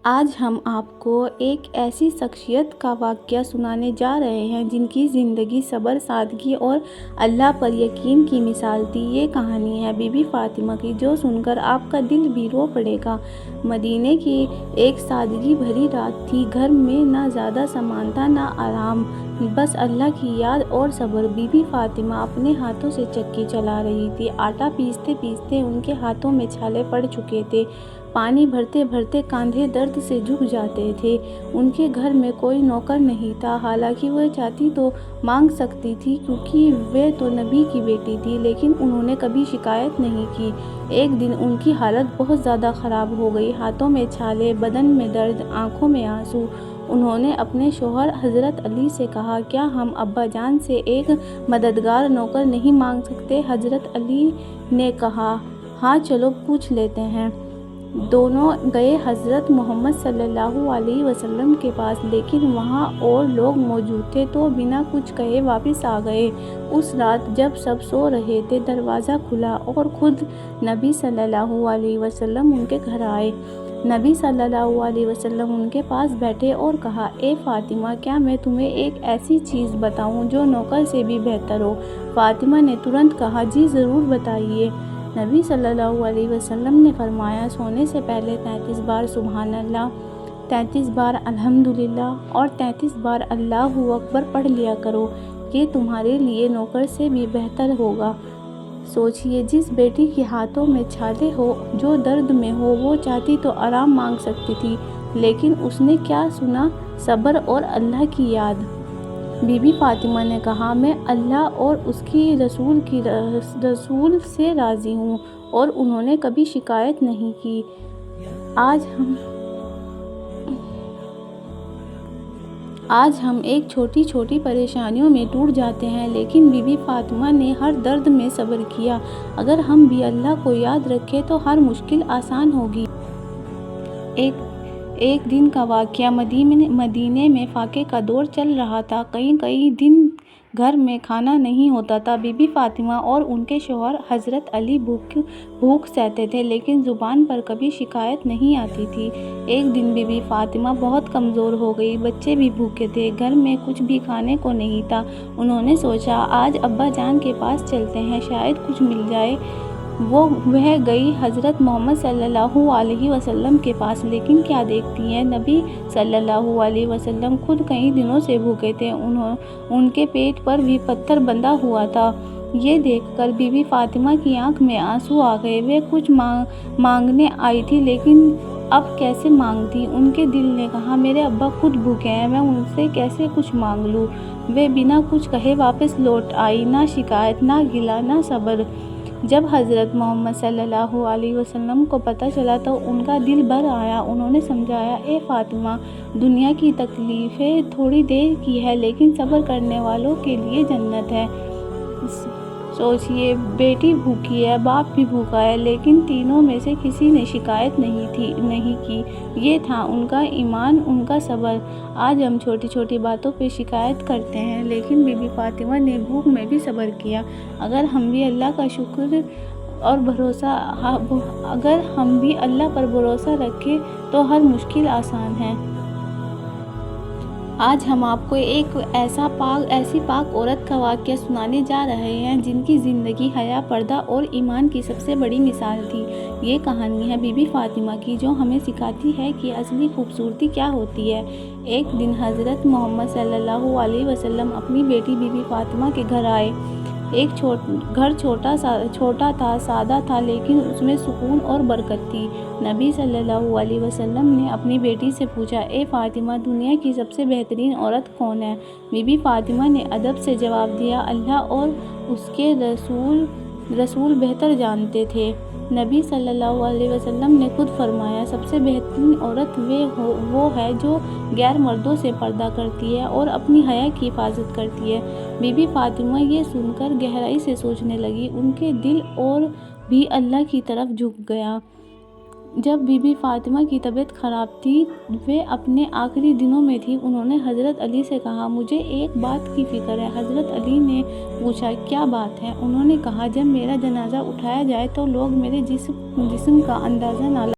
آج ہم آپ کو ایک ایسی شخصیت کا واقعہ سنانے جا رہے ہیں جن کی زندگی صبر، سادگی اور اللہ پر یقین کی مثال تھی۔ یہ کہانی ہے بی بی فاطمہ کی، جو سن کر آپ کا دل بھی رو پڑے گا۔ مدینے کی ایک سادگی بھری رات تھی۔ گھر میں نہ زیادہ سامان تھا، نہ آرام، بس اللہ کی یاد اور صبر۔ بی بی فاطمہ اپنے ہاتھوں سے چکی چلا رہی تھی۔ آٹا پیستے پیستے ان کے ہاتھوں میں چھالے پڑ چکے تھے۔ پانی بھرتے بھرتے کاندھے درد سے جھک جاتے تھے۔ ان کے گھر میں کوئی نوکر نہیں تھا، حالانکہ وہ چاہتی تو مانگ سکتی تھی کیونکہ وہ تو نبی کی بیٹی تھی، لیکن انہوں نے کبھی شکایت نہیں کی۔ ایک دن ان کی حالت بہت زیادہ خراب ہو گئی، ہاتھوں میں چھالے، بدن میں درد، آنکھوں میں آنسو۔ انہوں نے اپنے شوہر حضرت علی سے کہا، کیا ہم ابا جان سے ایک مددگار نوکر نہیں مانگ سکتے؟ حضرت علی نے کہا، ہاں چلو پوچھ لیتے ہیں۔ دونوں گئے حضرت محمد صلی اللہ علیہ وسلم کے پاس، لیکن وہاں اور لوگ موجود تھے تو بنا کچھ کہے واپس آ گئے۔ اس رات جب سب سو رہے تھے، دروازہ کھلا اور خود نبی صلی اللہ علیہ وسلم ان کے گھر آئے۔ نبی صلی اللہ علیہ وسلم ان کے پاس بیٹھے اور کہا، اے فاطمہ، کیا میں تمہیں ایک ایسی چیز بتاؤں جو نوکر سے بھی بہتر ہو؟ فاطمہ نے ترنت کہا، جی ضرور بتائیے۔ نبی صلی اللہ علیہ وسلم نے فرمایا، سونے سے پہلے 33 بار سبحان اللہ، 33 بار الحمدللہ اور 33 بار اللہ اکبر پڑھ لیا کرو، یہ تمہارے لیے نوکر سے بھی بہتر ہوگا۔ سوچیے، جس بیٹی کے ہاتھوں میں چھالے ہو، جو درد میں ہو، وہ چاہتی تو آرام مانگ سکتی تھی، لیکن اس نے کیا سنا؟ صبر اور اللہ کی یاد۔ بی بی فاطمہ نے کہا، میں اللہ اور اس کی رسول سے راضی ہوں، اور انہوں نے کبھی شکایت نہیں کی۔ آج ہم ایک چھوٹی چھوٹی پریشانیوں میں ٹوٹ جاتے ہیں، لیکن بی بی فاطمہ نے ہر درد میں صبر کیا۔ اگر ہم بھی اللہ کو یاد رکھیں تو ہر مشکل آسان ہوگی۔ ایک دن کا واقعہ، مدینے میں فاقے کا دور چل رہا تھا۔ کئی دن گھر میں کھانا نہیں ہوتا تھا۔ بی بی فاطمہ اور ان کے شوہر حضرت علی بھوک سہتے تھے، لیکن زبان پر کبھی شکایت نہیں آتی تھی۔ ایک دن بی بی فاطمہ بہت کمزور ہو گئی، بچے بھی بھوکے تھے، گھر میں کچھ بھی کھانے کو نہیں تھا۔ انہوں نے سوچا، آج ابا جان کے پاس چلتے ہیں، شاید کچھ مل جائے۔ وہ گئی حضرت محمد صلی اللہ علیہ وسلم کے پاس، لیکن کیا دیکھتی ہیں، نبی صلی اللہ علیہ وسلم خود کئی دنوں سے بھوکے تھے، ان کے پیٹ پر بھی پتھر بندھا ہوا تھا۔ یہ دیکھ کر بی بی فاطمہ کی آنکھ میں آنسو آ گئے۔ وہ کچھ مانگنے آئی تھی، لیکن اب کیسے مانگتی؟ ان کے دل نے کہا، میرے ابا خود بھوکے ہیں، میں ان سے کیسے کچھ مانگ لوں؟ وہ بنا کچھ کہے واپس لوٹ آئی، نہ شکایت، نہ گلہ، نہ صبر۔ جب حضرت محمد صلی اللہ علیہ وسلم کو پتہ چلا تو ان کا دل بھر آیا۔ انہوں نے سمجھایا، اے فاطمہ، دنیا کی تکلیفیں تھوڑی دیر کی ہیں، لیکن صبر کرنے والوں کے لیے جنت ہے۔ سوچیے، بیٹی بھوکی ہے، باپ بھی بھوکا ہے، لیکن تینوں میں سے کسی نے شکایت نہیں کی۔ یہ تھا ان کا ایمان، ان کا صبر۔ آج ہم چھوٹی چھوٹی باتوں پہ شکایت کرتے ہیں، لیکن بی بی فاطمہ نے بھوک میں بھی صبر کیا۔ اگر ہم بھی اللہ پر بھروسہ رکھیں تو ہر مشکل آسان ہے۔ آج ہم آپ کو ایک ایسی پاک عورت کا واقعہ سنانے جا رہے ہیں جن کی زندگی حیا، پردہ اور ایمان کی سب سے بڑی مثال تھی۔ یہ کہانی ہے بی بی فاطمہ کی، جو ہمیں سکھاتی ہے کہ اصلی خوبصورتی کیا ہوتی ہے۔ ایک دن حضرت محمد صلی اللہ علیہ وسلم اپنی بیٹی بی بی فاطمہ کے گھر آئے۔ گھر چھوٹا تھا، سادہ تھا، لیکن اس میں سکون اور برکت تھی۔ نبی صلی اللہ علیہ وسلم نے اپنی بیٹی سے پوچھا، اے فاطمہ، دنیا کی سب سے بہترین عورت کون ہے؟ بی بی فاطمہ نے ادب سے جواب دیا، اللہ اور اس کے رسول بہتر جانتے تھے۔ نبی صلی اللہ علیہ وسلم نے خود فرمایا، سب سے بہترین عورت وہ ہے جو غیر مردوں سے پردہ کرتی ہے اور اپنی حیا کی حفاظت کرتی ہے۔ بی بی فاطمہ یہ سن کر گہرائی سے سوچنے لگی، ان کے دل اور بھی اللہ کی طرف جھک گیا۔ جب بی بی فاطمہ کی طبیعت خراب تھی، وہ اپنے آخری دنوں میں تھی، انہوں نے حضرت علی سے کہا، مجھے ایک بات کی فکر ہے۔ حضرت علی نے پوچھا، کیا بات ہے؟ انہوں نے کہا، جب میرا جنازہ اٹھایا جائے تو لوگ میرے جسم کا اندازہ نہ